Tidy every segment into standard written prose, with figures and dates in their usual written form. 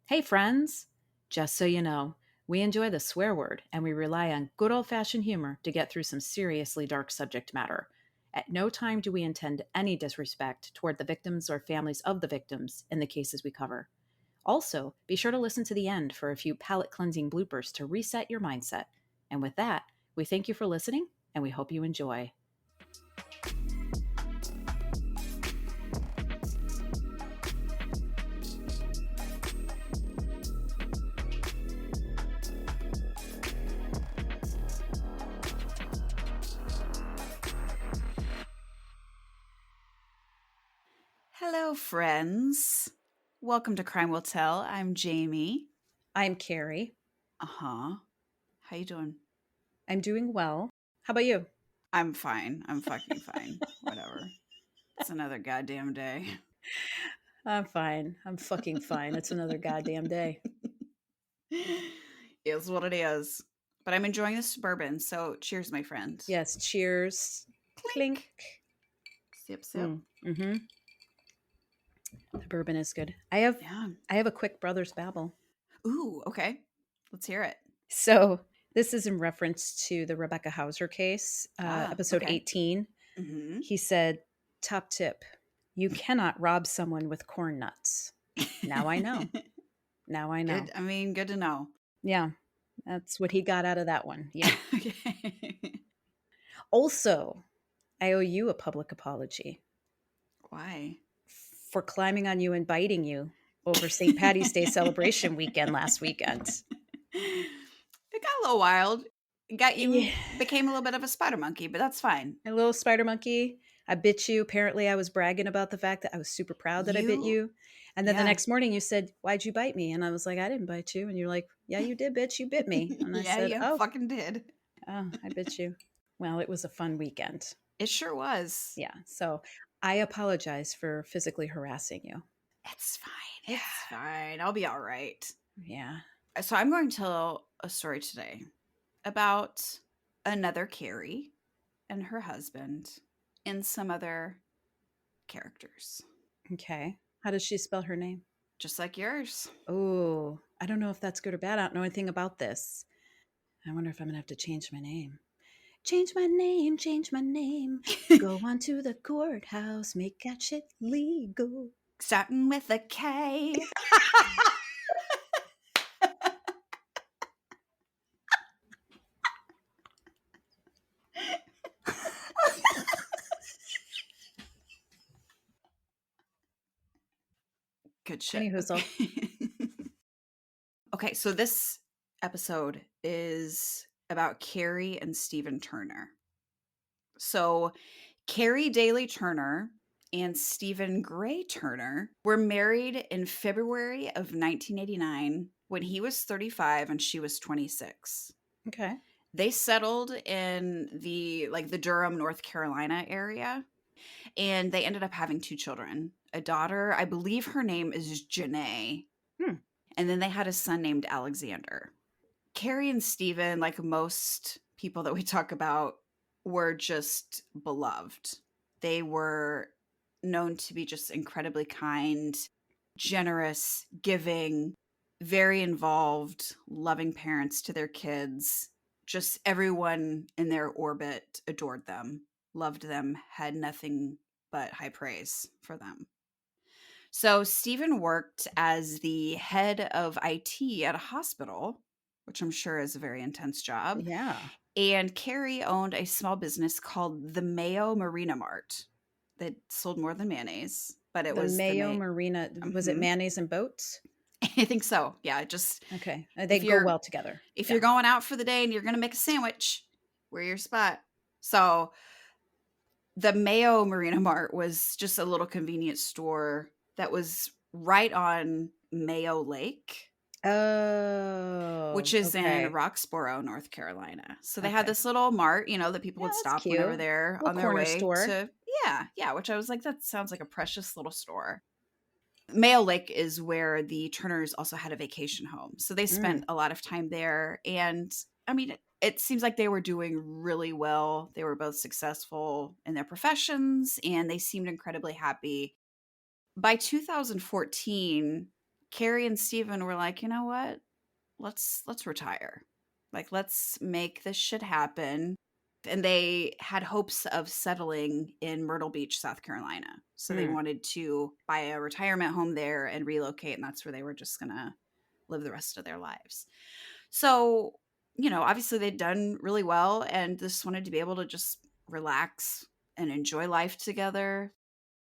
Hey, friends! Just so you know, we enjoy the swear word and we rely on good old fashioned humor to get through some seriously dark subject matter. At no time do we intend any disrespect toward the victims or families of the victims in the cases we cover. Also, be sure to listen to the end for a few palate cleansing bloopers to reset your mindset. And with that, we thank you for listening and we hope you enjoy. Hello, friends. Welcome to Crime Will Tell. I'm Jamie. I'm Carrie. Uh-huh. How you doing? I'm doing well. How about you? I'm fine. I'm fucking fine. Whatever. It's another goddamn day. I'm fine. I'm fucking fine. It's another goddamn day. Is what it is. But I'm enjoying this bourbon, so cheers, my friend. Yes, cheers. Clink. Clink. Sip, sip. Mm-hmm. The bourbon is good. I have a quick brother's babble. Ooh, okay. Let's hear it. So this is in reference to the Rebecca Hauser case, episode Okay. 18. Mm-hmm. He said, top tip, you cannot rob someone with corn nuts. Now I know. Now I know. Good to know. Yeah, that's what he got out of that one. Yeah. Okay. Also, I owe you a public apology Why? for climbing on you and biting you over St. Patty's Day celebration weekend last weekend. It got a little wild. You Yeah. became a little bit of a spider monkey, but that's fine. A little spider monkey. I bit you. Apparently, I was bragging about the fact that I was super proud that I bit You, you. And then the yeah, next morning, you said, "Why'd you bite me?" And I was like, "I didn't bite you." And you're like, "Yeah, you did, bitch. You bit me." And I yeah, said, you "Oh, fucking did. I bit you." Well, it was a fun weekend. It sure was. Yeah. So I apologize for physically harassing you. It's fine. Yeah. It's fine. I'll be all right. Yeah. So I'm going to tell a story today about another Carrie and her husband and some other characters, Okay. How does she spell her name? just like yours. Oh, I don't know if that's good or bad. I don't know anything about this. I wonder if I'm going to have to change my name. Change my name, change my name. Go on to the courthouse, make that shit legal. Starting with a K. Good shit. Anyhoozle. Okay, so this episode is about Carrie and Stephen Turner. So, Carrie Daly Turner and Stephen Gray Turner were married in February of 1989 when he was 35 and she was 26. Okay. They settled in the Durham, North Carolina area, and they ended up having two children. A daughter, I believe her name is Janae, Hmm. and then they had a son named Alexander. Carrie and Steven, like most people that we talk about, were just beloved. They were known to be just incredibly kind, generous, giving, very involved, loving parents to their kids. Just everyone in their orbit adored them, loved them, had nothing but high praise for them. So Stephen worked as the head of IT at a hospital, which I'm sure is a very intense job. Yeah. And Carrie owned a small business called the Mayo Marina Mart that sold more than mayonnaise, but it The was the Mayo May. Marina, was it Mhm. mayonnaise and boats? I think so. Yeah, just Okay. They if go you're well together. if Yeah. you're going out for the day and you're going to make a sandwich, where your spot. So the Mayo Marina Mart was just a little convenience store that was right on Mayo Lake, which Oh, is in okay. Roxborough, North Carolina. So they had Okay. this little mart, that people Yeah, would that's stop whenever cute. they're Little on their corner way store. to, yeah, which I was like, that sounds like a precious little store. Mayo Lake is where the Turners also had a vacation home. So they spent Mm. a lot of time there. And I mean, it seems like they were doing really well. They were both successful in their professions and they seemed incredibly happy. By 2014, Carrie and Steven were like, you know what? Let's retire. Like, let's make this shit happen. And they had hopes of settling in Myrtle Beach, South Carolina. So they Hmm. wanted to buy a retirement home there and relocate, and that's where they were just gonna live the rest of their lives. So, obviously they'd done really well and just wanted to be able to just relax and enjoy life together.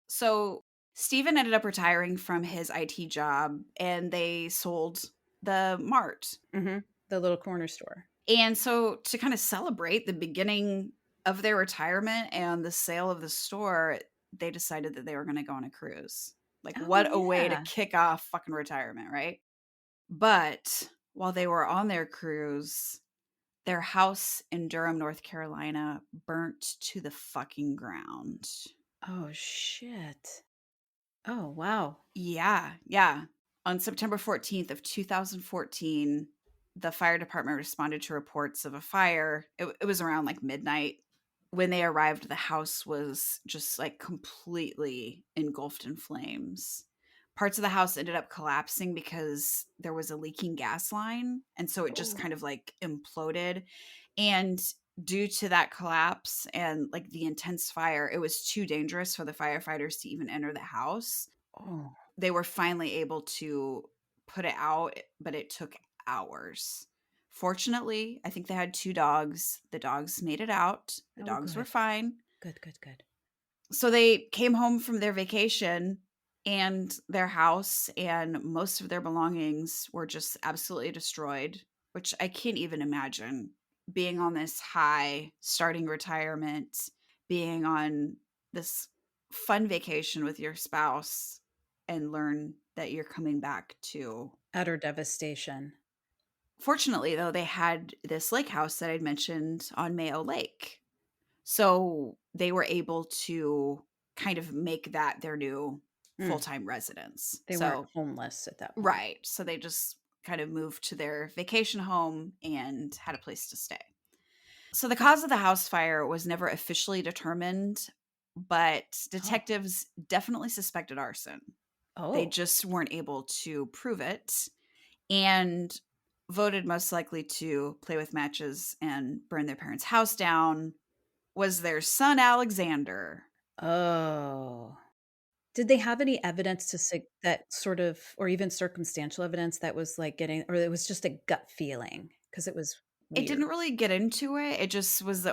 So Steven ended up retiring from his IT job and they sold the mart. Mm-hmm. The little corner store. And so to kind of celebrate the beginning of their retirement and the sale of the store, they decided that they were going to go on a cruise. Like, Oh, what a way to yeah. kick off fucking retirement, right? But while they were on their cruise, their house in Durham, North Carolina burnt to the fucking ground. Oh, shit. Oh, wow. Yeah, yeah. On September 14th of 2014, the fire department responded to reports of a fire. It was around like midnight. When they arrived, the house was just like completely engulfed in flames. Parts of the house ended up collapsing because there was a leaking gas line. And so it just Oh, kind of like imploded. And due to that collapse and like the intense fire, it was too dangerous for the firefighters to even enter the house. oh, They were finally able to put it out, but it took hours. Fortunately, I think they had 2 dogs. The dogs made it out. The oh, dogs were good. fine. Good, good, good. So they came home from their vacation and their house and most of their belongings were just absolutely destroyed, which I can't even imagine being on this high, starting retirement, being on this fun vacation with your spouse and learn that you're coming back to. Utter devastation. Fortunately, though, they had this lake house that I'd mentioned on Mayo Lake. So they were able to kind of make that their new Hmm. full-time residence. They weren't So, homeless at that point. right. So they just kind of moved to their vacation home and had a place to stay. So the cause of the house fire was never officially determined, but Oh, detectives definitely suspected arson. They oh, just weren't able to prove it and voted most likely to play with matches and burn their parents' house down was their son Alexander. oh. Did they have any evidence to that sort of, or even circumstantial evidence that was like getting, or it was just a gut feeling because it was It weird? didn't really get into it. It just was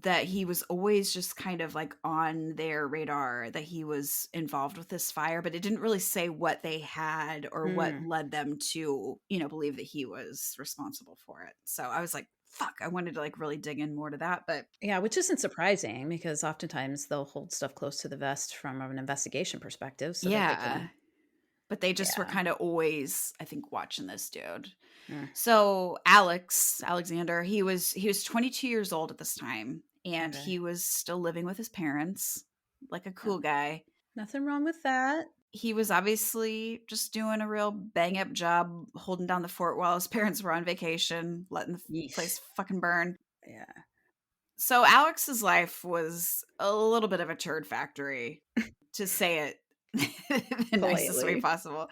that he was always just kind of like on their radar that he was involved with this fire, but it didn't really say what they had or what Hmm. led them to, believe that he was responsible for it. So I was like, fuck, I wanted to like really dig in more to that, but Yeah, which isn't surprising because oftentimes they'll hold stuff close to the vest from an investigation perspective so that they yeah, can, but they just were yeah. kind of always, I think, watching this dude. Mm, So Alexander, he was 22 years old at this time, and okay. he was still living with his parents, like a Yeah, cool guy. nothing wrong with that. He was obviously just doing a real bang up job holding down the fort while his parents were on vacation, letting the Yeesh. place fucking burn. Yeah. So Alex's life was a little bit of a turd factory, to say it the nicest way Politely. possible.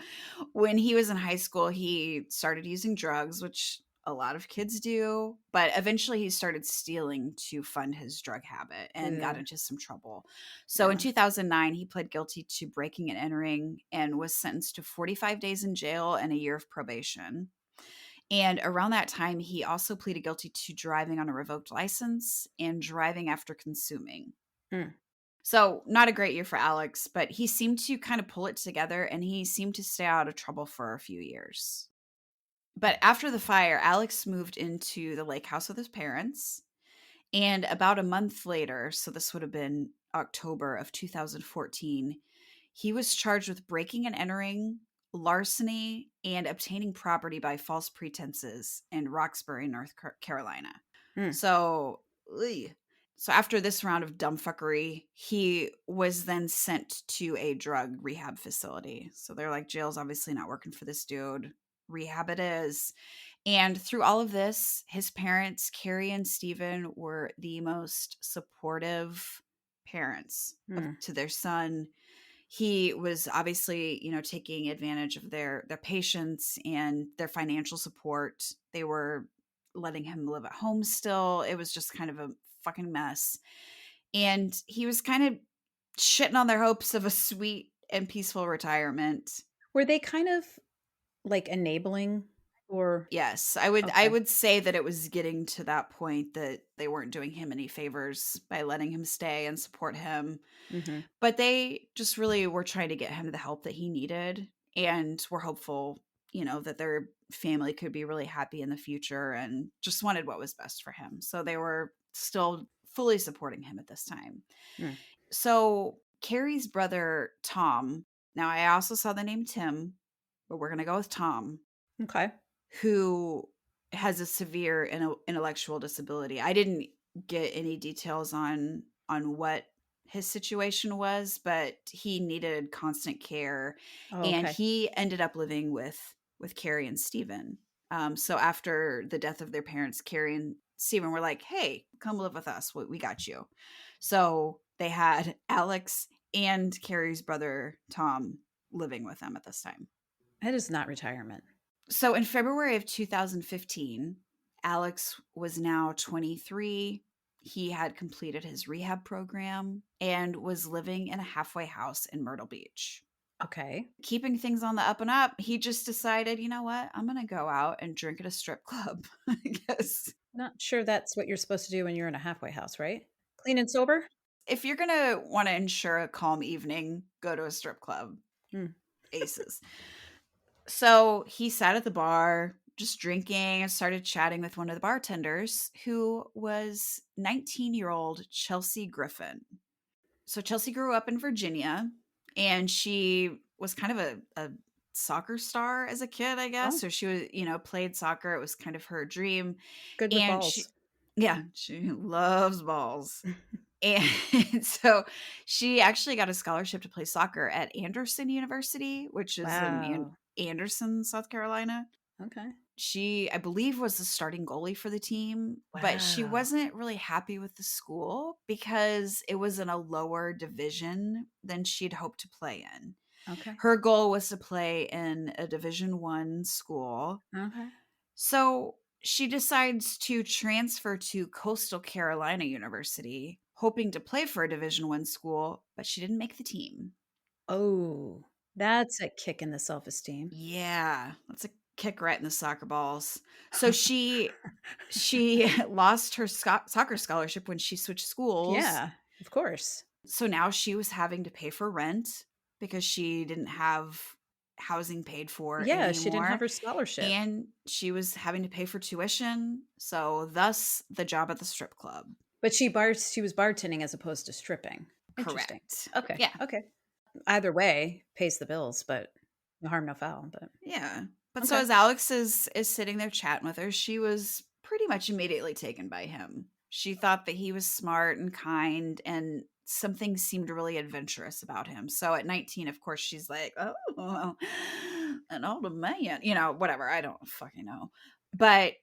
When he was in high school, he started using drugs, which a lot of kids do, but eventually he started stealing to fund his drug habit and got Yeah. into some trouble. So in Yeah. 2009, he pled guilty to breaking and entering and was sentenced to 45 days in jail and a year of probation. And around that time, he also pleaded guilty to driving on a revoked license and driving after consuming. Mm, So, not a great year for Alex, but he seemed to kind of pull it together and he seemed to stay out of trouble for a few years. But after the fire, Alex moved into the lake house with his parents. And about a month later, so this would have been October of 2014, he was charged with breaking and entering, larceny, and obtaining property by false pretenses in Roxbury, North Carolina. mm, So, ugh. So after this round of dumbfuckery, he was then sent to a drug rehab facility. So they're like, jail's obviously not working for this dude. Rehab it is. And through all of this, his parents, Carrie and Stephen, were the most supportive parents mm. to their son. He was obviously, taking advantage of their patience and their financial support. They were letting him live at home still. It was just kind of a fucking mess. And he was kind of shitting on their hopes of a sweet and peaceful retirement. Were they kind of like enabling or Yes, I would okay. say that it was getting to that point that they weren't doing him any favors by letting him stay and support him. Mhm. But they just really were trying to get him the help that he needed and were hopeful, that their family could be really happy in the future and just wanted what was best for him. So they were still fully supporting him at this time. Mm. So Carrie's brother, Tom, now I also saw the name Tim, but we're going to go with Tom, Okay. who has a severe intellectual disability. I didn't get any details on what his situation was, but he needed constant care, Oh, and okay. he ended up living with Carrie and Stephen. So after the death of their parents, Carrie and Stephen were like, "Hey, come live with us. We got you." So they had Alex and Carrie's brother Tom living with them at this time. That is not retirement. So in February of 2015, Alex was now 23. He had completed his rehab program and was living in a halfway house in Myrtle Beach. Okay. Keeping things on the up and up, he just decided, you know what? I'm going to go out and drink at a strip club, I guess. Not sure that's what you're supposed to do when you're in a halfway house, right? Clean and sober? If you're going to want to ensure a calm evening, go to a strip club. Mm. Aces. So he sat at the bar, just drinking, and started chatting with one of the bartenders, who was 19-year-old Chelsea Griffin. So Chelsea grew up in Virginia, and she was kind of a soccer star as a kid, I guess. Oh, So she was, played soccer. It was kind of her dream. good with And balls. yeah, she loves balls. And so she actually got a scholarship to play soccer at Anderson University, which is in Wow. Anderson, South Carolina. Okay. She, I believe, was the starting goalie for the team, but she Wow. wasn't really happy with the school because it was in a lower division than she'd hoped to play in. Okay. Her goal was to play in a Division 1 school. Okay. So she decides to transfer to Coastal Carolina University, hoping to play for a Division 1 school, but she didn't make the team. Oh, that's a kick in the self-esteem. Yeah, that's a kick right in the soccer balls. So she lost her soccer scholarship when she switched schools. Yeah, of course. So now she was having to pay for rent because she didn't have housing paid for Yeah, she didn't have anymore. her scholarship. And she was having to pay for tuition. So thus the job at the strip club. But she was bartending as opposed to stripping. Interesting. Correct. Okay. Yeah. Okay. Either way, pays the bills, but no harm, no foul, but Yeah. But so okay. as Alex is sitting there chatting with her, she was pretty much immediately taken by him. She thought that he was smart and kind, and something seemed really adventurous about him. So at 19, of course, she's like, "Oh, an older man," whatever. I don't fucking know. But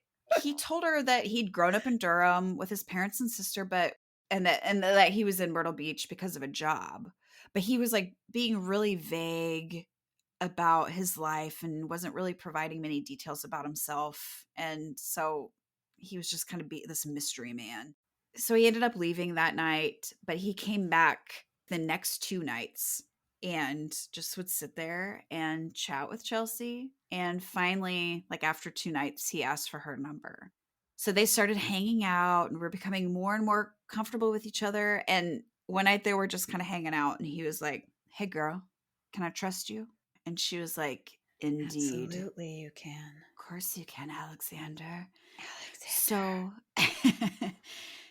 he told her that he'd grown up in Durham with his parents and sister, but and that he was in Myrtle Beach because of a job. But he was like being really vague about his life and wasn't really providing many details about himself. And so he was just kind of this mystery man. So he ended up leaving that night, but he came back the next two nights and just would sit there and chat with Chelsea. And finally, like after two nights, he asked for her number. So they started hanging out and were becoming more and more comfortable with each other. And one night they were just kind of hanging out, and he was like, "Hey, girl, can I trust you?" And she was like, "Indeed. Absolutely you can. Of course you can, Alexander." Alexander. So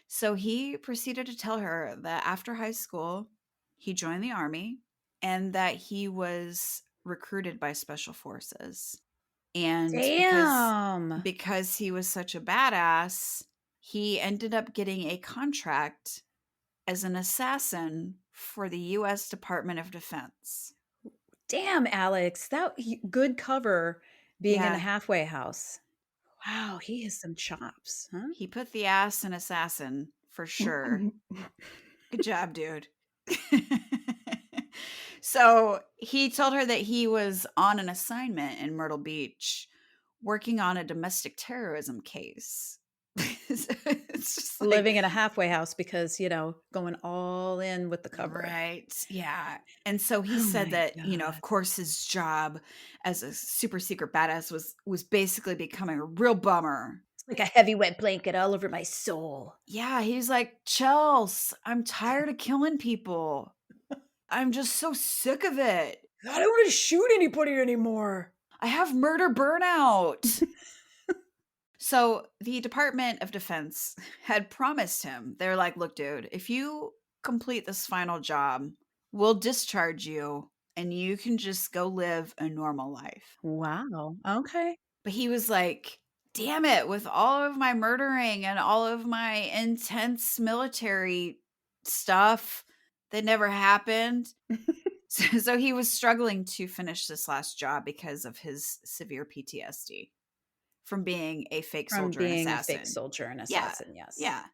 so he proceeded to tell her that after high school, he joined the army and that he was recruited by special forces. And Damn. because he was such a badass, he ended up getting a contract as an assassin for the US Department of Defense. Damn, Alex. Good cover being in a Yeah, halfway house. Wow, he has some chops, huh? he put the ass in assassin for sure. Good job, dude. So he told her that he was on an assignment in Myrtle Beach working on a domestic terrorism case. It's just like, Living in a halfway house because, going all in with the cover. right. Yeah. And so he Oh said my that, of god. course his job as a super secret badass was basically becoming a real bummer. It's like a heavy wet blanket all over my soul. Yeah, he's like, "Chels, I'm tired of killing people. I'm just so sick of it. I don't wanna shoot anybody anymore. I have murder burnout." So the Department of Defense had promised him, they're like, "Look, dude, if you complete this final job, we'll discharge you and you can just go live a normal life." Wow, okay. But he was like, "Damn it, with all of my murdering and all of my intense military stuff that never happened." So he was struggling to finish this last job because of his severe PTSD from being a fake From soldier and being a fake assassin. soldier and Yeah. assassin, yes. Yeah.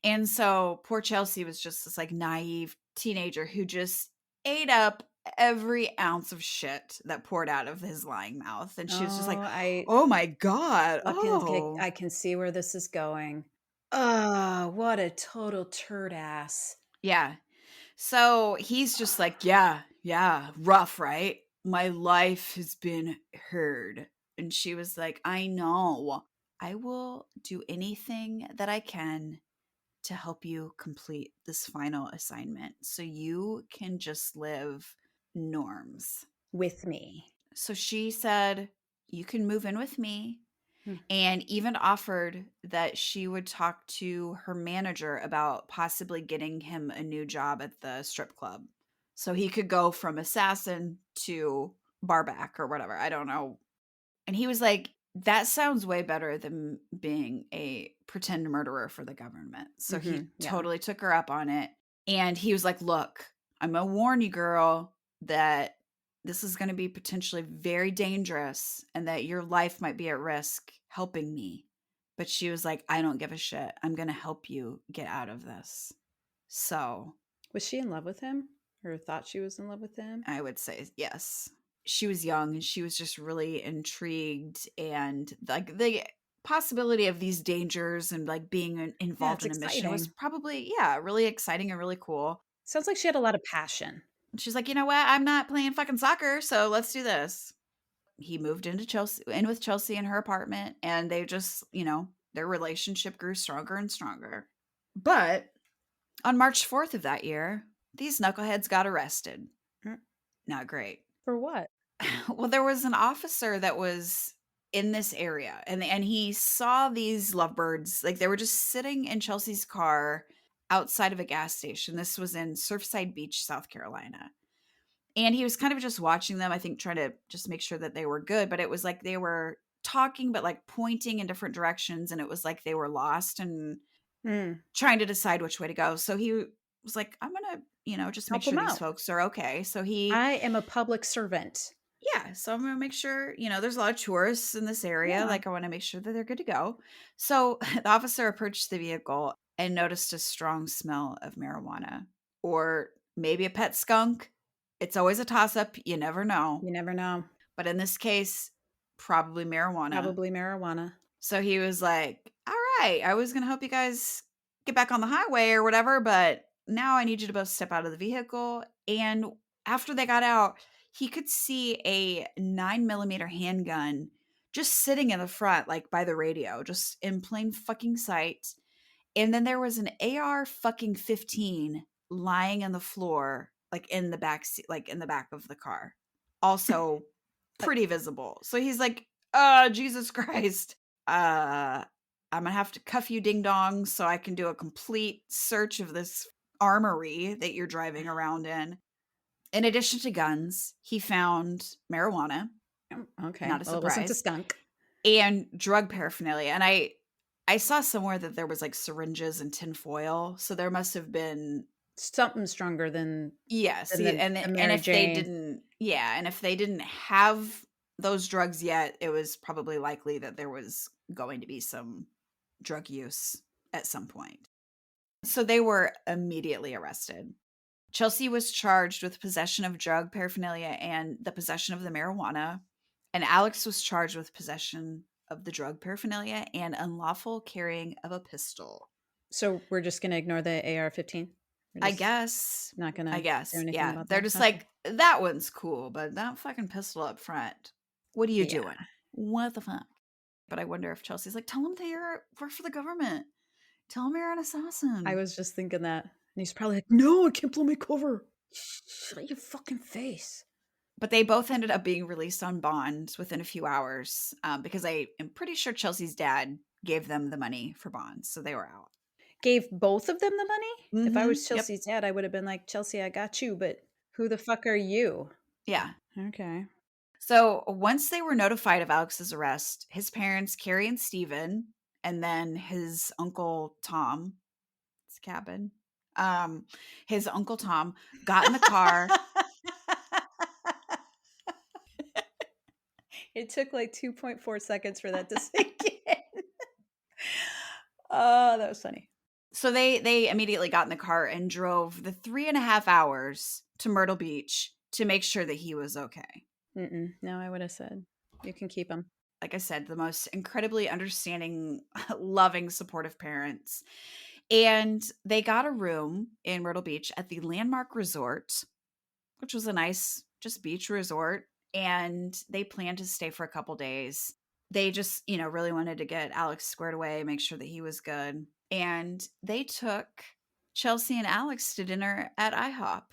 And so poor Chelsea was just this like naive teenager who just ate up every ounce of shit that poured out of his lying mouth. And she was just Oh, like, I "Oh my God. I Oh." can see where this is going. Oh, what a total turd ass. Yeah. So he's just like, "Yeah, yeah, rough, right? My life has been heard." And she was like, "I know. I will do anything that I can to help you complete this final assignment so you can just live norms." With me. So she said, "You can move in with me," Hmm. and even offered that she would talk to her manager about possibly getting him a new job at the strip club. So he could go from assassin to barback or whatever. I don't know. And he was like, "That sounds way better than being a pretend murderer for the government." So he Mhm, yeah. totally took her up on it. And he was like, "Look, I'm going to warn you, girl, that this is going to be potentially very dangerous and that your life might be at risk helping me." But she was like, "I don't give a shit. I'm going to help you get out of this." So Was she in love with him? Or thought she was in love with him? I would say yes. She was young and she was just really intrigued, and like the possibility of these dangers and like being Yeah, involved it's in a mission was exciting. probably, yeah, really exciting and really cool. Sounds like she had a lot of passion. And she's like, "You know what? I'm not playing fucking soccer, so let's do this." He moved in with Chelsea in her apartment, and they just, their relationship grew stronger and stronger. But on March 4th of that year, these knuckleheads got arrested. Mm, Not great. for what? Well, there was an officer that was in this area, and he saw these lovebirds, like, they were just sitting in Chelsea's car outside of a gas station. This was in Surfside Beach, South Carolina. And he was kind of just watching them, I think trying to just make sure that they were good, but it was like they were talking, but, like, pointing in different directions, and it was like they were lost and Mm, trying to decide which way to go. So he was like, "I'm gonna, just make help sure him these out. folks are okay." So he I am a public servant. Yeah, so I'm gonna make sure, there's a lot of tourists in this area. Yeah. Like, I want to make sure that they're good to go. So the officer approached the vehicle and noticed a strong smell of marijuana, or maybe a pet skunk. It's always a toss up. You never know. You never know. But in this case, probably marijuana. Probably marijuana. So he was like, "All right, I was going to help you guys get back on the highway or whatever, but now I need you to both step out of the vehicle." And after they got out, he could see a 9 millimeter handgun just sitting in the front, like by the radio, just in plain fucking sight. And then there was an AR fucking 15 lying on the floor, like in the back seat, like in the back of the car. Also Like, pretty visible. So he's like, Jesus Christ. I'm gonna have to cuff you ding dong so I can do a complete search of this armory that you're driving around in." In addition to guns, he found marijuana, okay. not a Well, it wasn't a surprise, skunk. and drug paraphernalia. And I saw somewhere that there was like syringes and tinfoil, so there must have been, Something stronger yes, than the and Mary if they Jane. didn't, yeah, and if they didn't have those drugs yet, it was probably likely that there was going to be some drug use at some point. So they were immediately arrested. Chelsea was charged with possession of drug paraphernalia and the possession of the marijuana, and Alex was charged with possession of the drug paraphernalia and unlawful carrying of a pistol. So we're just going to ignore the AR-15? We're I just guess. not going I to do guess. anything Yeah. about They're that? just Okay. like, that one's cool, but that fucking pistol up front. What are you Yeah. doing? What the fuck? But I wonder if Chelsea's like, tell him that you're work for the government. Tell him you're an I assassin. was just thinking that. And he's probably like, no, I can't blow my cover. Shut your fucking face. But they both ended up being released on bond within a few hours because I am pretty sure Chelsea's dad gave them the money for bonds. So they were out. Gave both of them the money? If I Mm-hmm. was Yep. Chelsea's dad, I would have been like, Chelsea, I got you, but who the fuck are you? Yeah. Okay. So once they were notified of Alex's arrest, his parents, Carrie and Steven, and then his uncle Tom, his cabin, his uncle Tom got in the car. It took like 2.4 seconds for that to sink in. Oh, that was funny. So they immediately got in the car and drove the 3.5 hours to Myrtle Beach to make sure that he was okay. No, I would have said, you can keep him. Like I said, the most incredibly understanding, loving, supportive parents. And they got a room in Myrtle Beach at the Landmark Resort, which was a nice, just beach resort. And they planned to stay for a couple days. They just, really wanted to get Alex squared away, make sure that he was good. And they took Chelsea and Alex to dinner at IHOP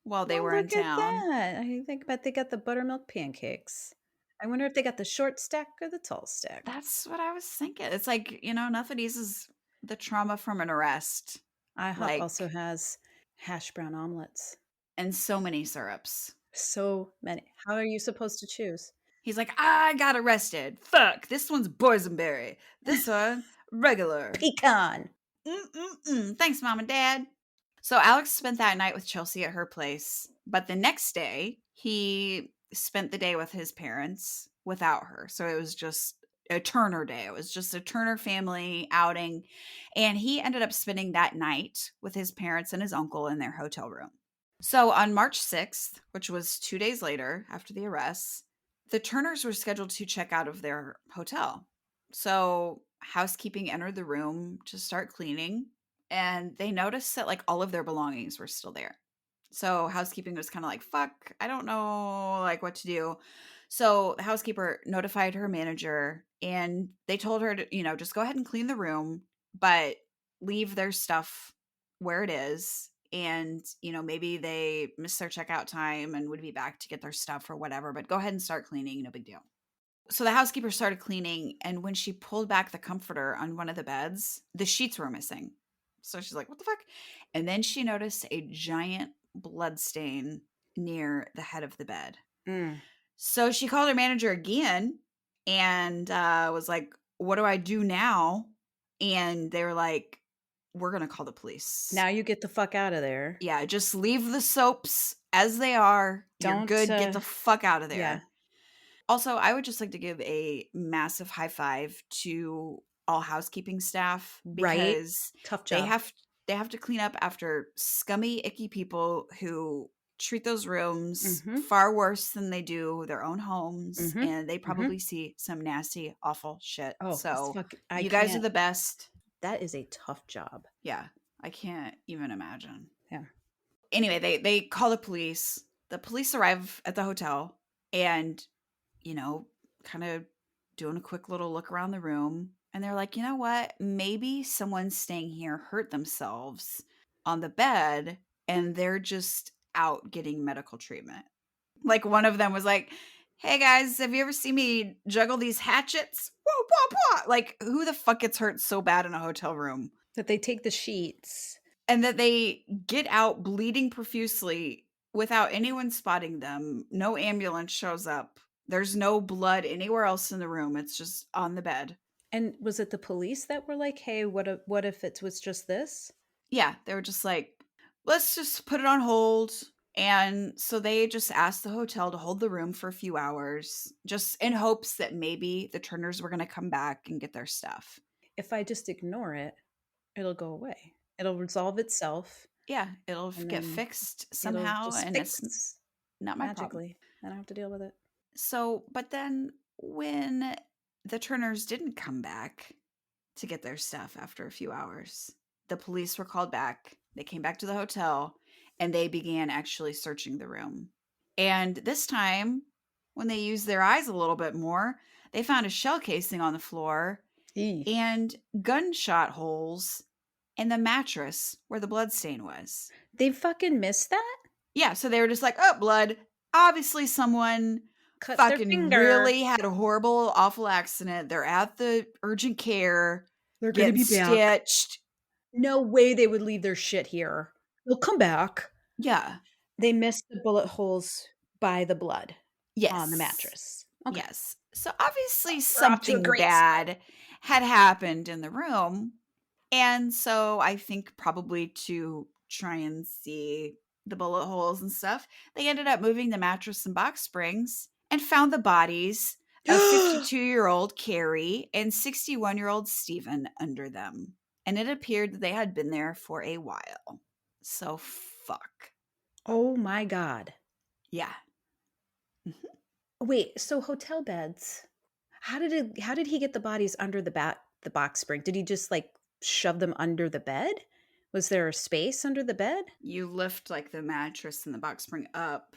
while they Oh, were in look at town. that. I think about they got the buttermilk pancakes. I wonder if they got the short stack or the tall stack. That's what I was thinking. It's like, nothing eases the trauma from an arrest. IHOP also Like, has hash brown omelets. and so many syrups. So many. How are you supposed to choose? He's like, I got arrested. Fuck, this one's boysenberry. This one, regular. Pecan. Thanks, Mom and Dad. So Alex spent that night with Chelsea at her place, but the next day he spent the day with his parents without her. So it was just a Turner day. It was just a Turner family outing. And he ended up spending that night with his parents and his uncle in their hotel room. So on March 6th, which was 2 days later after the arrests, the Turners were scheduled to check out of their hotel. So housekeeping entered the room to start cleaning, and they noticed that like all of their belongings were still there. So housekeeping was kind of like, fuck, I don't know like what to do. So the housekeeper notified her manager and they told her to, just go ahead and clean the room, but leave their stuff where it is. And, maybe they missed their checkout time and would be back to get their stuff or whatever, but go ahead and start cleaning. No big deal. So the housekeeper started cleaning, and when she pulled back the comforter on one of the beds, the sheets were missing. So she's like, what the fuck? And then she noticed a giant blood stain near the head of the bed. Mm. So she called her manager again and was like, what do I do now? And they were like, we're going to call the police. Now you get the fuck out of there. Yeah, just leave the soaps as they are. You're Don't, good. Get the fuck out of there. Yeah. Also, I would just like to give a massive high five to all housekeeping staff Right? because Tough they job. have to clean up after scummy, icky people who treat those rooms far worse than they do their own homes, and they probably see some nasty, awful shit. Oh, so fuck, you guys are the best. That is a tough job. Yeah, I can't even imagine. Yeah. Anyway, they call the police. The police arrive at the hotel and kind of doing a quick little look around the room. And they're like, you know what? Maybe someone staying here hurt themselves on the bed and they're just out getting medical treatment. Like one of them was like, hey guys, have you ever seen me juggle these hatchets? Whoa, whoa, whoa. Like, who the fuck gets hurt so bad in a hotel room? That they take the sheets. And that they get out bleeding profusely without anyone spotting them. No ambulance shows up. There's no blood anywhere else in the room. It's just on the bed. And was it the police that were like, hey, what if it was just this? Yeah, they were just like, let's just put it on hold. And so they just asked the hotel to hold the room for a few hours, just in hopes that maybe the Turners were going to come back and get their stuff. If I just ignore it, it'll go away. It'll resolve itself. Yeah, it'll and get then fixed it'll somehow, just and it's fix not my problem. magically. I don't have to deal with it. So, but then when the Turners didn't come back to get their stuff after a few hours, the police were called back. They came back to the hotel and they began actually searching the room. And this time, when they used their eyes a little bit more, they found a shell casing on the floor Eee. and gunshot holes in the mattress where the bloodstain was. They fucking missed that? Yeah, so they were just like, "Oh, blood. Obviously someone Cut their fucking finger. really had a horrible, awful accident. They're at the urgent care, They're gonna getting be back. stitched." No way they would leave their shit here. They'll come back. Yeah. They missed the bullet holes by the blood on the Yes. mattress. Okay. Yes. So obviously We're off to a something great start. bad had happened in the room. And so I think probably to try and see the bullet holes and stuff, they ended up moving the mattress and box springs and found the bodies of 52-year-old Carrie and 61-year-old Stephen under them. And it appeared that they had been there for a while. So fuck. Oh my god. Yeah. Mhm. Wait, so hotel beds, how did he get the bodies under the box spring? Did he just, like, shove them under the bed? Was there a space under the bed? You lift like the mattress and the box spring up,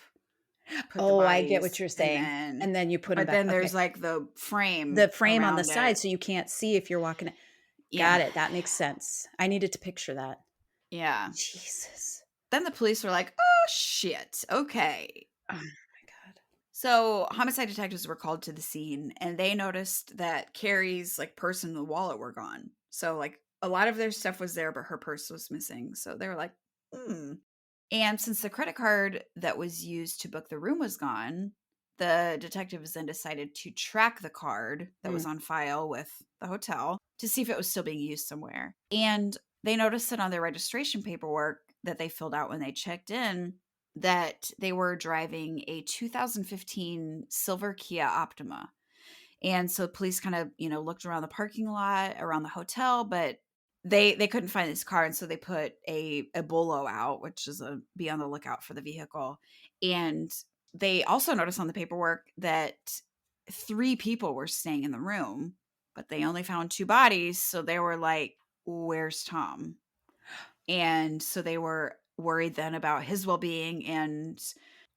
put the Oh, I get what bodies, you're and saying, then and then you put them but back. then there's Okay. like the The frame frame on the around side it. so you can't see if you're walking. Got Yeah. it, that makes sense. I needed to picture that. Yeah. Jesus. Then the police were like, "Oh shit. Okay." Oh my god. So, homicide detectives were called to the scene and they noticed that Carrie's like purse and the wallet were gone. So, like a lot of their stuff was there but her purse was missing. So, they were like, "Hmm." And since the credit card that was used to book the room was gone, the detectives then decided to track the card that was Mm, on file with the hotel to see if it was still being used somewhere. And they noticed that on their registration paperwork that they filled out when they checked in, that they were driving a 2015 silver Kia Optima. And so police kind of, looked around the parking lot, around the hotel, but they couldn't find this car, and so they put a bolo out, which is a be on the lookout for the vehicle. And they also noticed on the paperwork that 3 people were staying in the room, but they only found 2 bodies, so they were like, "Where's Tom?" And so they were worried then about his well-being and,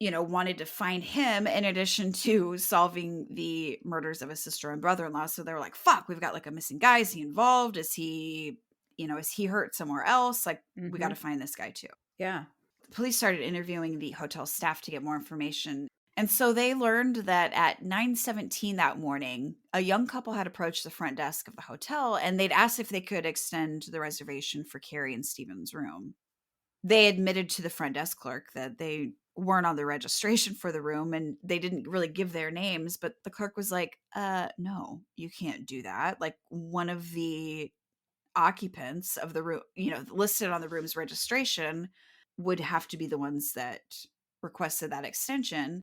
wanted to find him in addition to solving the murders of his sister and brother-in-law. So they were like, "Fuck, we've got like a missing guy. Is he involved? Is he hurt somewhere else? Like, we got to mhm. find this guy too." Yeah. Police started interviewing the hotel staff to get more information. And so they learned that at 9:17 that morning, a young couple had approached the front desk of the hotel and they'd asked if they could extend the reservation for Carrie and Steven's room. They admitted to the front desk clerk that they weren't on the registration for the room and they didn't really give their names, but the clerk was like, no, you can't do that. Like one of the occupants of the room, listed on the room's registration would have to be the ones that requested that extension.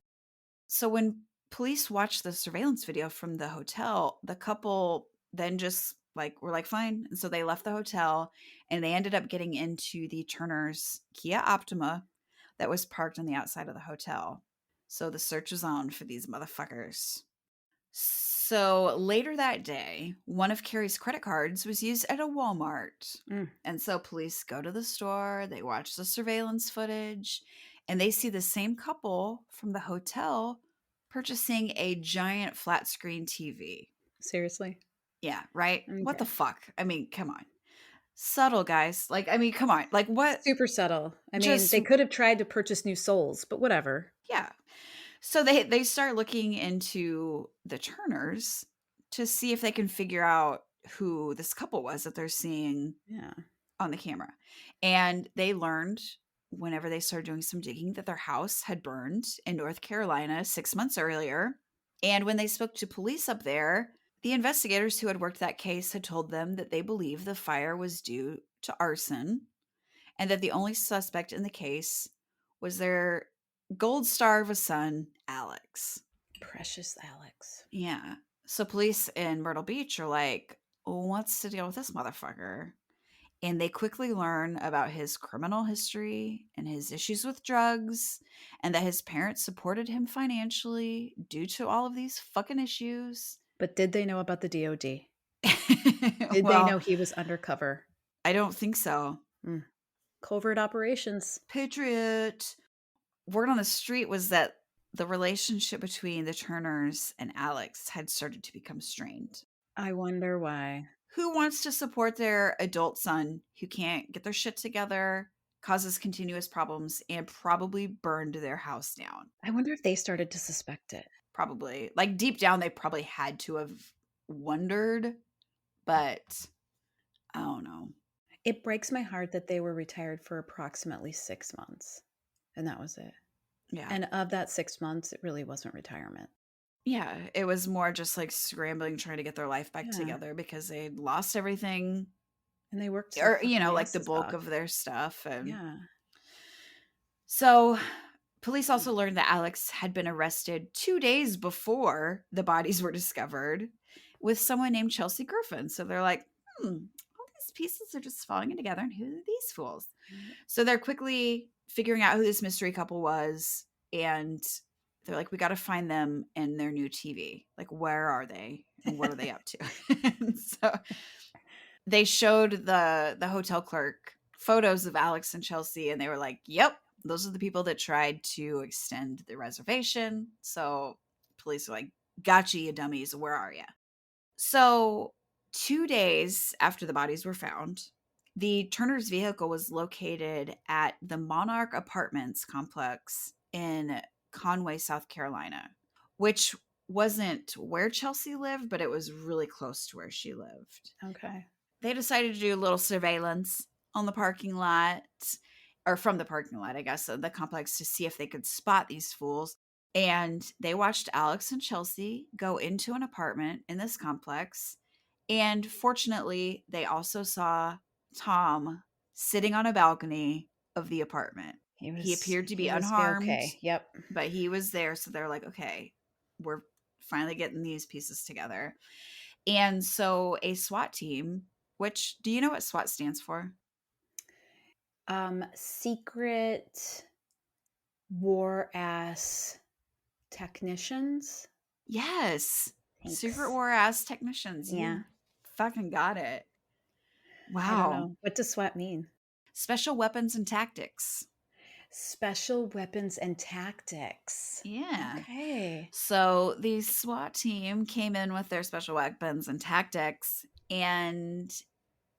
So when police watched the surveillance video from the hotel, the couple then just like were like fine, and so they left the hotel and they ended up getting into the Turner's Kia Optima that was parked on the outside of the hotel. So the search was on for these motherfuckers. So later that day, one of Carrie's credit cards was used at a Walmart. Mm, And so police go to the store, they watch the surveillance footage, and they see the same couple from the hotel purchasing a giant flat screen TV. seriously? Yeah, right? What the Okay. fuck? I mean, come on. Subtle, guys. Like, I mean, come on. Like, what? Super subtle. I mean, Just, they could have tried to purchase new souls, but whatever. yeah. So they start looking into the Turners to see if they can figure out who this couple was that they're seeing Yeah. on the camera. And they learned whenever they started doing some digging that their house had burned in North Carolina 6 months earlier. And when they spoke to police up there, the investigators who had worked that case had told them that they believe the fire was due to arson and that the only suspect in the case was their gold star of a son, Alex. Precious Alex. Yeah. So police in Myrtle Beach are like, what's the deal with this motherfucker? and they quickly learn about his criminal history and his issues with drugs, and that his parents supported him financially due to all of these fucking issues. But did they know about the DOD? Did they Well, know he was undercover? I don't think so. Mm. Covert operations. Patriot. Word on the street was that the relationship between the Turners and Alex had started to become strained. I wonder why. Who wants to support their adult son who can't get their shit together, causes continuous problems, and probably burned their house down? I wonder if they started to suspect it. Probably. Like deep down, they probably had to have wondered, but I don't know. It breaks my heart that they were retired for approximately 6 months, and that was it. Yeah. And of that 6 months, it really wasn't retirement. Yeah. It was more just like scrambling, trying to get their life back Yeah, together because they'd lost everything, and they worked their or, fucking like the asses bulk off. of their stuff. And Yeah. so police also learned that Alex had been arrested 2 days before the bodies were discovered with someone named Chelsea Griffin. So they're like, all these pieces are just falling in together. And who are these fools? Right. So they're quickly figuring out who this mystery couple was. And they're like, we got to find them in their new TV. Like, where are they? And what are they up to? And so they showed the hotel clerk photos of Alex and Chelsea, and they were like, "Yep, those are the people that tried to extend the reservation." So police were like, "Gotcha, you dummies. Where are you?" So 2 days after the bodies were found, the Turner's vehicle was located at the Monarch Apartments complex in Conway, South Carolina, which wasn't where Chelsea lived, but it was really close to where she lived. Okay. They decided to do a little surveillance on the parking lot, or from the parking lot, I guess, of the complex, to see if they could spot these fools. And they watched Alex and Chelsea go into an apartment in this complex. And fortunately, they also saw Tom sitting on a balcony of the apartment. He appeared to be He was unharmed, okay. Yep. but he was there. So they're like, okay, we're finally getting these pieces together. And so a SWAT team, which, do you know what SWAT stands for? Secret war ass technicians. Yes. Secret Thanks. War ass technicians. Yeah. You fucking got it. I don't Wow. know. What does SWAT mean? Special weapons and tactics. Special weapons and tactics. Yeah. Okay. So the SWAT team came in with their special weapons and tactics, and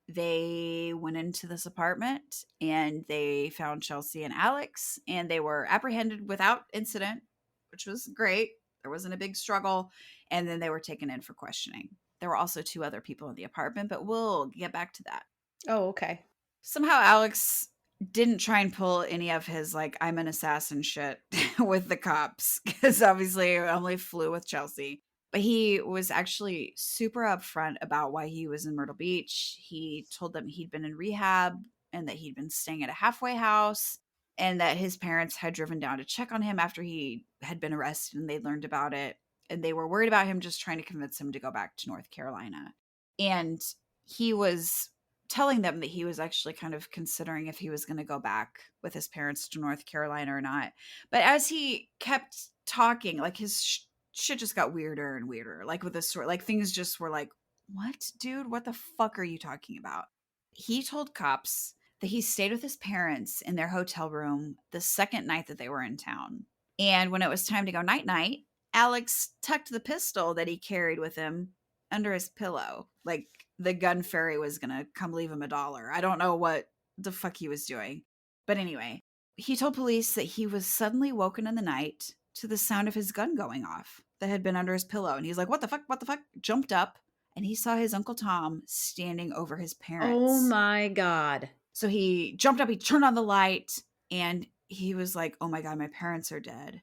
they went into this apartment and they found Chelsea and Alex, and they were apprehended without incident, which was great. There wasn't a big struggle. And then they were taken in for questioning. There were also two other people in the apartment, but we'll get back to that. Oh, okay. Somehow Alex didn't try and pull any of his like I'm an assassin shit with the cops, because obviously it only flew with Chelsea. But he was actually super upfront about why he was in Myrtle Beach. He told them he'd been in rehab and that he'd been staying at a halfway house, and that his parents had driven down to check on him after he had been arrested and they learned about it. And they were worried about him, just trying to convince him to go back to North Carolina. And he was telling them that he was actually kind of considering if he was going to go back with his parents to North Carolina or not. But as he kept talking, like his shit just got weirder and weirder. Like with this sort, like things just were like, "What, dude? What the fuck are you talking about?" He told cops that he stayed with his parents in their hotel room the second night that they were in town. And when it was time to go night night, Alex tucked the pistol that he carried with him under his pillow. Like the gun fairy was going to come leave him $1. I don't know what the fuck he was doing. But anyway, he told police that he was suddenly woken in the night to the sound of his gun going off that had been under his pillow. And he's like, what the fuck? What the fuck? Jumped up, and he saw his Uncle Tom standing over his Oh parents. my God. So he jumped up, he turned on the light, and he was like, oh my God, my parents are dead.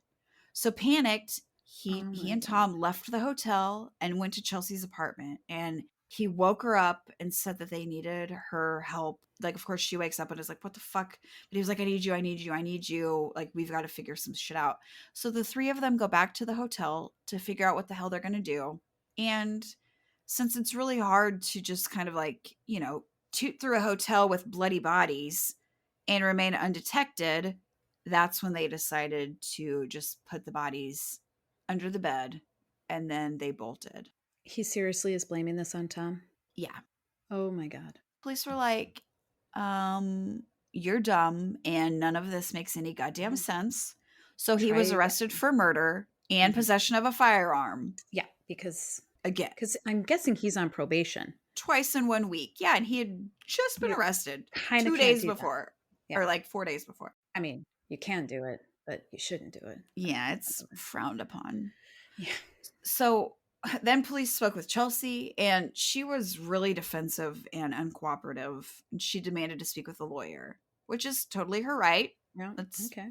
So panicked, Oh he my and God. Tom left the hotel and went to Chelsea's apartment, and he woke her up and said that they needed her help. Like, of course, she wakes up and is like, what the fuck? But he was like, I need you, I need you, I need you. Like, we've got to figure some shit out. So the three of them go back to the hotel to figure out what the hell they're going to do. And since it's really hard to just kind of like, toot through a hotel with bloody bodies and remain undetected, that's when they decided to just put the bodies under the bed and then they bolted. He seriously is blaming this on Tom? Yeah. Oh my God. Police were like, you're dumb and none of this makes any goddamn Mhm. sense. So he Try was again. arrested for murder and Mhm. possession of a firearm Yeah, because again, I'm guessing he's on probation. twice in 1 week. Yeah, and he had just been You arrested kind of 2 can't days do that. before, or Yeah. like 4 days before. I mean, you can do it, but you shouldn't do it. But Yeah, it's whatever. frowned upon. Yeah. So then police spoke with Chelsea, and she was really defensive and uncooperative. And she demanded to speak with a lawyer, which is totally her right. Yeah. That's Okay.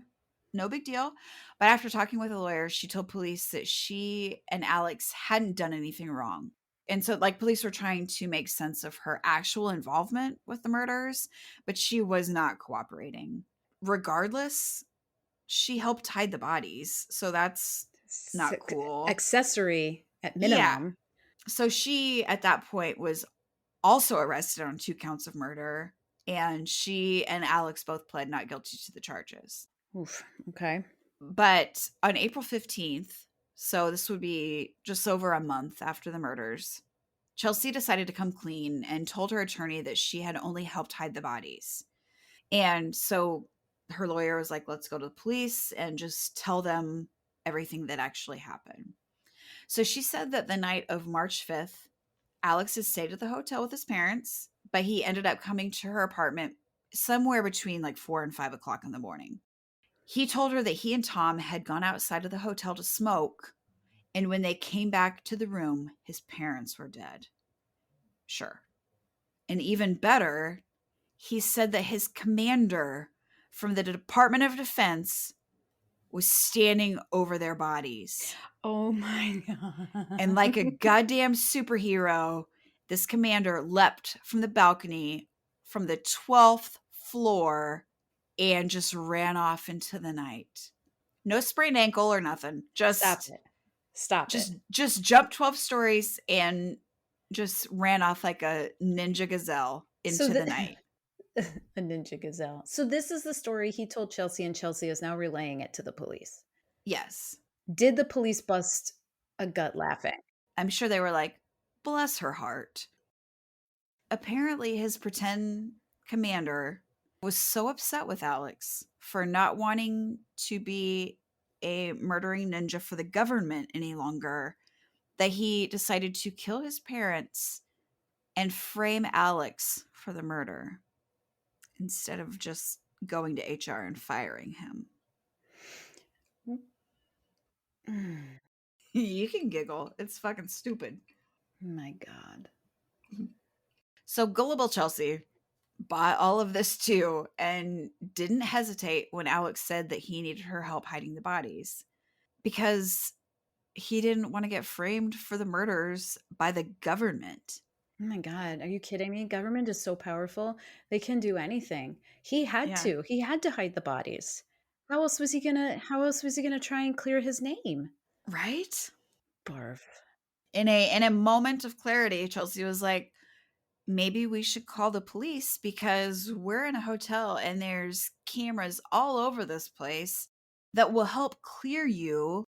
no big deal. But after talking with a lawyer, she told police that she and Alex hadn't done anything wrong. And so, like, police were trying to make sense of her actual involvement with the murders, but she was not cooperating. Regardless, she helped hide the bodies. So that's not cool. Accessory at Yeah. minimum. So she, at that point, was also arrested on 2 counts of murder. And she and Alex both pled not guilty to the charges. Oof. Okay. But on April 15th, so this would be just over a month after the murders, Chelsea decided to come clean and told her attorney that she had only helped hide the bodies. And so her lawyer was like, let's go to the police and just tell them everything that actually happened. So she said that the night of March 5th, Alex had stayed at the hotel with his parents, but he ended up coming to her apartment somewhere between like 4 and 5 o'clock in the morning. He told her that he and Tom had gone outside of the hotel to smoke, and when they came back to the room, his parents were dead. Sure. And even better, he said that his commander from the Department of Defense was standing over their bodies. Oh my And like a God. goddamn superhero, this commander leapt from the balcony from the 12th floor and just ran off into the night. No sprained ankle or nothing. Stop it. Stop it. Just jumped 12 stories and just ran off like a ninja gazelle So into the the night. a ninja gazelle. So this is the story he told Chelsea, and Chelsea is now relaying it to the police. Yes. Did the police bust a gut laughing? I'm sure they were like, bless her heart. Apparently, his pretend commander was so upset with Alex for not wanting to be a murdering ninja for the government any longer that he decided to kill his parents and frame Alex for the murder instead of just going to HR and firing him. Mm, You can giggle. It's fucking stupid. my God. So gullible Chelsea bought all of this too and didn't hesitate when Alex said that he needed her help hiding the bodies because he didn't want to get framed for the murders by the government. Oh my God. Are you kidding me? Government is so powerful. They can do anything. He had Yeah. to. He had to hide the bodies. How else was he gonna try and clear his name? Right? Barf. In a moment of clarity, Chelsea was like, maybe we should call the police because we're in a hotel and there's cameras all over this place that will help clear you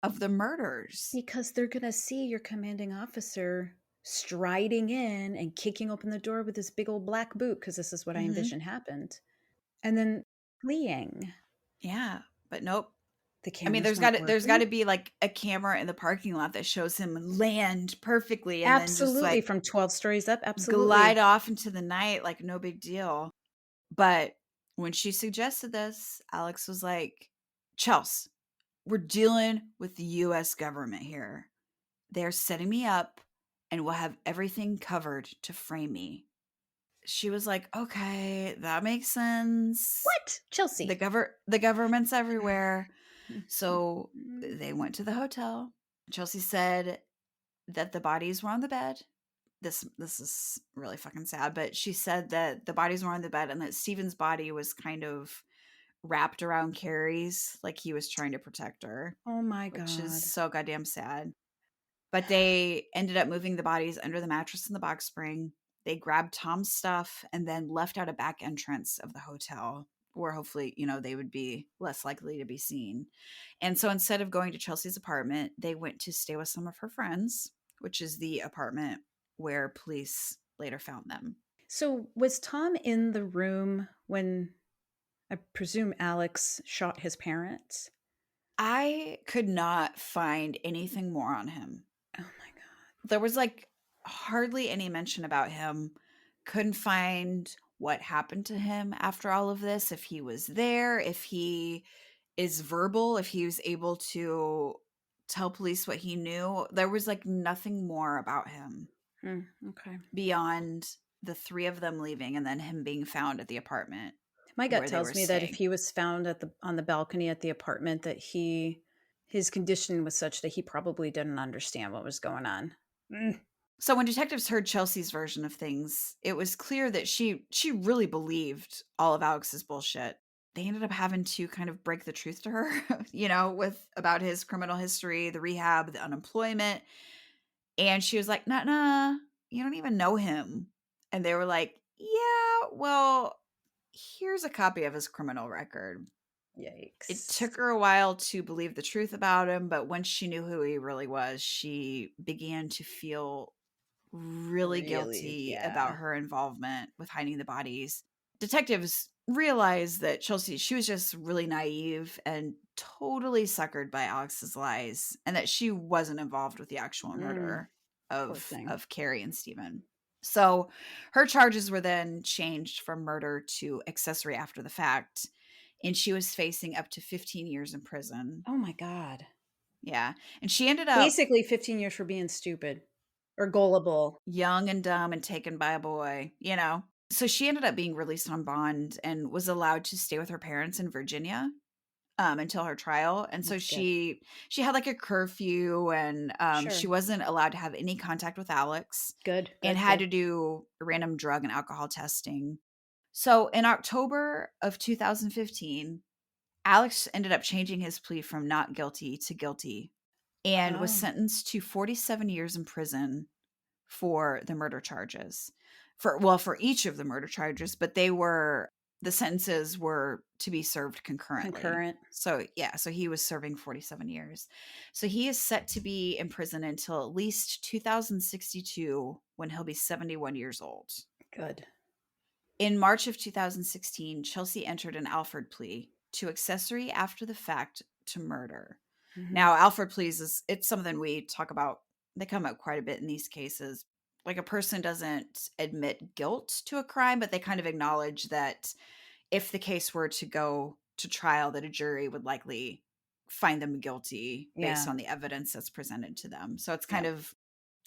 of the murders. Because they're gonna see your commanding officer striding in and kicking open the door with his big old black boot, because this is what I Hmm. envision happened. And then fleeing. Yeah, but nope. The I mean, cameras weren't there's got working. to be like a camera in the parking lot that shows him land perfectly and then just Absolutely. like From 12 stories up. glide Absolutely. off into the night like no big deal. But when she suggested this, Alex was like, "Chels, we're dealing with the US government here. They're setting me up and will have everything covered to frame me." She was like, "Okay, that makes sense. What? Chelsea. The government's everywhere." So they went to the hotel. Chelsea said that the bodies were on the bed. This is really fucking sad, but she said that the bodies were on the bed and that Steven's body was kind of wrapped around Carrie's, like he was trying to protect her, Oh my which is God. so goddamn sad. But they ended up moving the bodies under the mattress in the box spring. They grabbed Tom's stuff and then left out a back entrance of the hotel where hopefully, they would be less likely to be seen. And so instead of going to Chelsea's apartment, they went to stay with some of her friends, which is the apartment where police later found them. So was Tom in the room when I presume Alex shot his parents? I could not find anything more on him. Oh my God. There was like hardly any mention about him. Couldn't find what happened to him after all of this, if he was there, if he is verbal, if he was able to tell police what he knew. There was like nothing more about him Okay. beyond the three of them leaving and then him being found at the apartment My gut where they were tells me that if staying. he was found at the on the balcony at the apartment, that his condition was such that he probably didn't understand what was going on. Mm. So when detectives heard Chelsea's version of things, it was clear that she really believed all of Alex's bullshit. They ended up having to kind of break the truth to her, with about his criminal history, the rehab, the unemployment. And she was like, "Nah, nah, you don't even know him." And they were like, "Yeah, well, here's a copy of his criminal record." It Yikes. took her a while to believe the truth about him, but once she knew who he really was, she began to feel really Really? guilty about Yeah. her involvement with hiding the bodies. Detectives realized that Chelsea, she was just really naive and totally suckered by Alex's lies, and that she wasn't involved with the actual Mm, murder poor of thing. of Carrie and Stephen. So her charges were then changed from murder to accessory after the fact, and she was facing up to 15 years in prison. Oh my God. Yeah. And she ended up Basically 15 years for being stupid or gullible. young and dumb and taken by a boy. So she ended up being released on bond and was allowed to stay with her parents in Virginia until her trial. And so That's good. she had like a curfew, and she Sure. wasn't allowed to have any contact with Alex, Good, and good, had good. to do random drug and alcohol testing. So in October of 2015, Alex ended up changing his plea from not guilty to guilty and was Oh, sentenced to 47 years in prison for the murder charges. For each of the murder charges, but the sentences were to be served concurrently. concurrent. So, yeah, so he was serving 47 years. So he is set to be in prison until at least 2062, when he'll be 71 years old. Good. In March of 2016, Chelsea entered an Alford plea to accessory after the fact to murder. Hmm. Now, Alford pleas it's something we talk about. They come up quite a bit in these cases. Like, a person doesn't admit guilt to a crime, but they kind of acknowledge that if the case were to go to trial, that a jury would likely find them guilty based Yeah. on the evidence that's presented to them. So it's kind Yeah. of,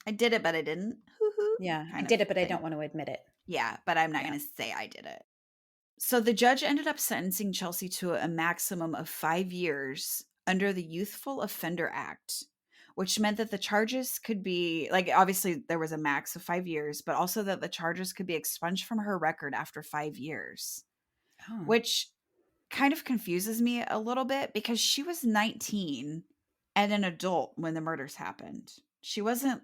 I did it, but I didn't, hoo hoo, Yeah. I kind of did it, but I don't thing. want to admit it. Yeah, but I'm not Yeah. going to say I did it. So the judge ended up sentencing Chelsea to a maximum of 5 years under the Youthful Offender Act, which meant that the charges could be, like, obviously there was a max of 5 years, but also that the charges could be expunged from her record after 5 years, Oh. which kind of confuses me a little bit because she was 19 and an adult when the murders happened. She wasn't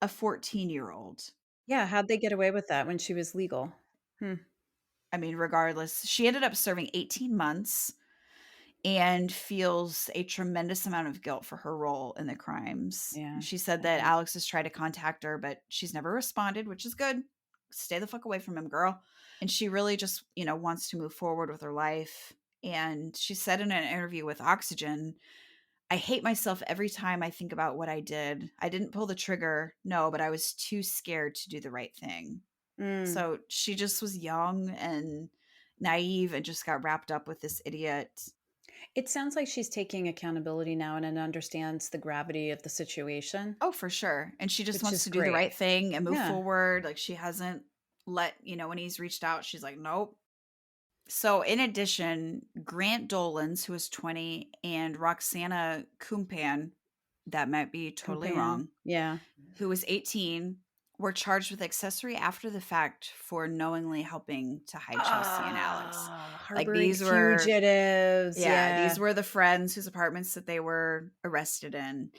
a 14-year-old. Yeah. How'd they get away with that when she was legal? Hmm. I mean, regardless, she ended up serving 18 months and feels a tremendous amount of guilt for her role in the crimes. Yeah. She said I that bet. Alex has tried to contact her, but she's never responded, which is good. Stay the fuck away from him, girl. And she really just, wants to move forward with her life. And she said in an interview with Oxygen, "I hate myself every time I think about what I did. I didn't pull the trigger, no, but I was too scared to do the right thing." Mm. So she just was young and naive and just got wrapped up with this idiot. It sounds like she's taking accountability now and understands the gravity of the situation, Oh, for sure. And she just which wants is to do the great. right thing and move Yeah. forward. Like, she hasn't when he's reached out, she's like, nope. So, in addition, Grant Dolans, who was 20, and Roxana Kumpan, that might be totally Compan. wrong, Yeah. who was 18, were charged with accessory after the fact for knowingly helping to hide Chelsea and Alex. Ah, Like, harboring fugitives. yeah, Yeah. these were the friends whose apartments that they were arrested in.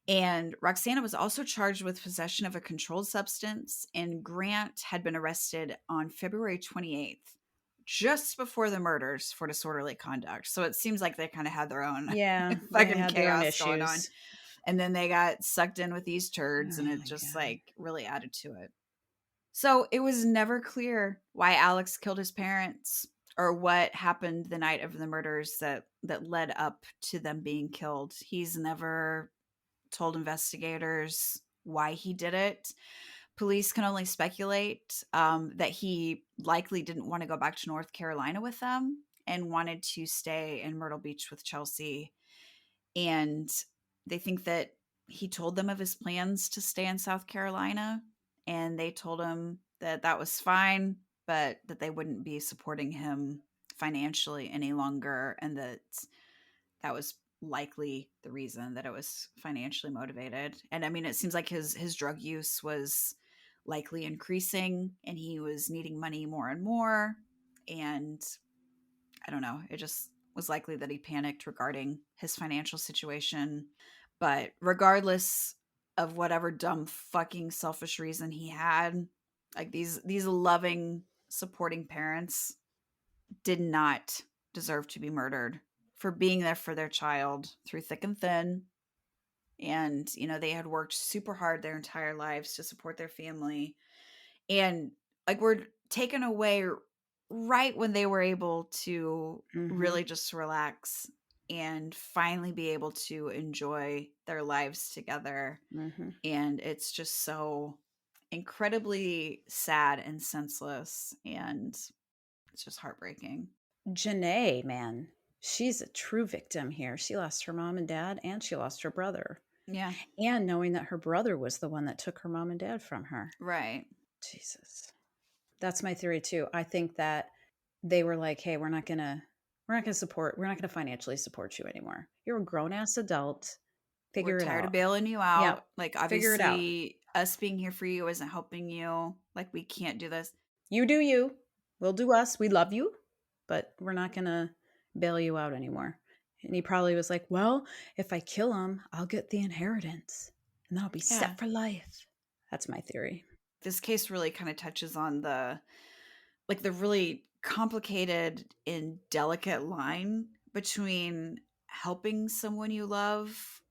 And Roxana was also charged with possession of a controlled substance, and Grant had been arrested on February 28th, just before the murders, for disorderly conduct. So it seems like they kind of had their own Yeah, they fucking had their own chaos going on. issues. And then they got sucked in with these turds, Oh and it my just God. like really added to it. So it was never clear why Alex killed his parents or what happened the night of the murders that led up to them being killed. He's never told investigators why he did it. Police can only speculate that he likely didn't want to go back to North Carolina with them and wanted to stay in Myrtle Beach with Chelsea. And they think that he told them of his plans to stay in South Carolina, and they told him that that was fine, but that they wouldn't be supporting him financially any longer, and that that was likely the reason, that it was financially motivated. And I mean, it seems like his drug use was likely increasing, and he was needing money more and more. And I don't know, it just was likely that he panicked regarding his financial situation. But regardless of whatever dumb fucking selfish reason he had, like these loving supporting parents did not deserve to be murdered for being there for their child through thick and thin. And they had worked super hard their entire lives to support their family, and like were taken away right when they were able to Mm-hmm. really just relax and finally be able to enjoy their lives together. Mm-hmm. And it's just so incredibly sad and senseless, and it's just heartbreaking. Janae, man, she's a true victim here. She lost her mom and dad, and she lost her brother. Yeah, And knowing that her brother was the one that took her mom and dad from her. right. Jesus. That's my theory too. I think that they were like, "Hey, we're not going to financially support you anymore. You're a grown-ass adult. We're Figure it tired of out." bailing you Yeah, out. Like, figure it out. obviously, us being here for you isn't helping you. Like, we can't do this. You do you. We'll do us. We love you, but we're not going to bail you out anymore. And he probably was like, "Well, if I kill him, I'll get the inheritance and then I'll be Yeah. set for life." That's my theory. This case really kind of touches on the really complicated and delicate line between helping someone you love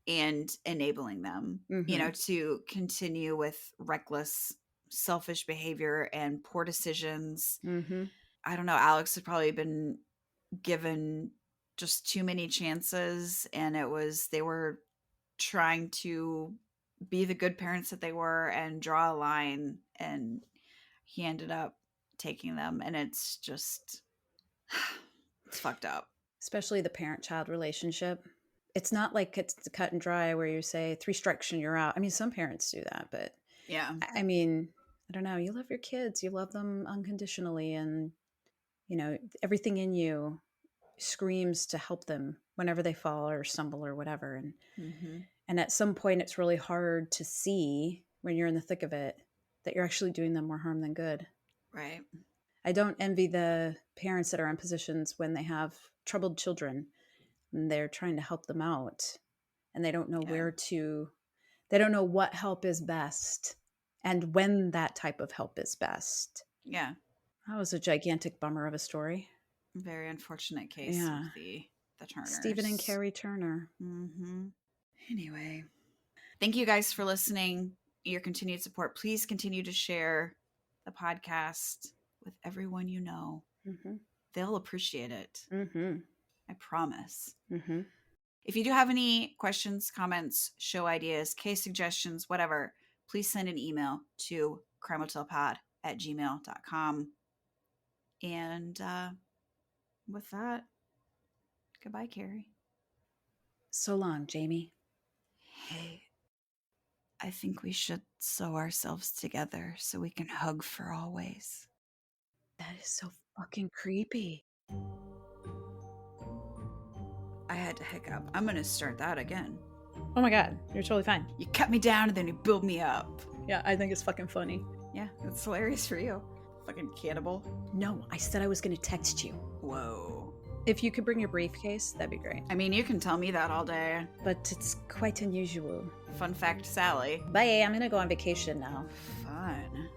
and enabling them, Mhm. to continue with reckless, selfish behavior and poor decisions. Mhm. I don't know. Alex had probably been given just too many chances, and they were trying to be the good parents that they were and draw a line, and he ended up taking them, and it's just it's fucked up. Especially the parent-child relationship. It's not like it's cut and dry where you say 3 strikes and you're out. I mean, some parents do that, but Yeah. I mean, I don't know. You love your kids. You love them unconditionally, and everything in you screams to help them whenever they fall or stumble or whatever. Hmm. And at some point, it's really hard to see when you're in the thick of it that you're actually doing them more harm than good. Right. I don't envy the parents that are in positions when they have troubled children and they're trying to help them out and they don't know Yeah. they don't know what help is best and when that type of help is best. Yeah. That was a gigantic bummer of a story. Very unfortunate case with Yeah. the Stephen and Turners. Carrie Turner. Hmm. Anyway, thank you guys for listening. Your continued support. Please continue to share the podcast with everyone you know. Mm-hmm. They'll appreciate it. Mm-hmm. I promise. Mm-hmm. If you do have any questions, comments, show ideas, case suggestions, whatever, please send an email to crimehotelpod@gmail.com. And with that, goodbye, Carrie. So long, Jamie. Hey, I think we should sew ourselves together so we can hug for always. That is so fucking creepy. I had to hiccup. I'm going to start that again. Oh my god, you're totally fine. You cut me down and then you build me up. Yeah, I think it's fucking funny. Yeah, that's hilarious for you. Fucking cannibal. No, I said I was gonna text you. Whoa. If you could bring your briefcase, that'd be great. I mean, you can tell me that all day. But it's quite unusual. Fun fact, Sally. Bye, I'm gonna go on vacation now. Fun.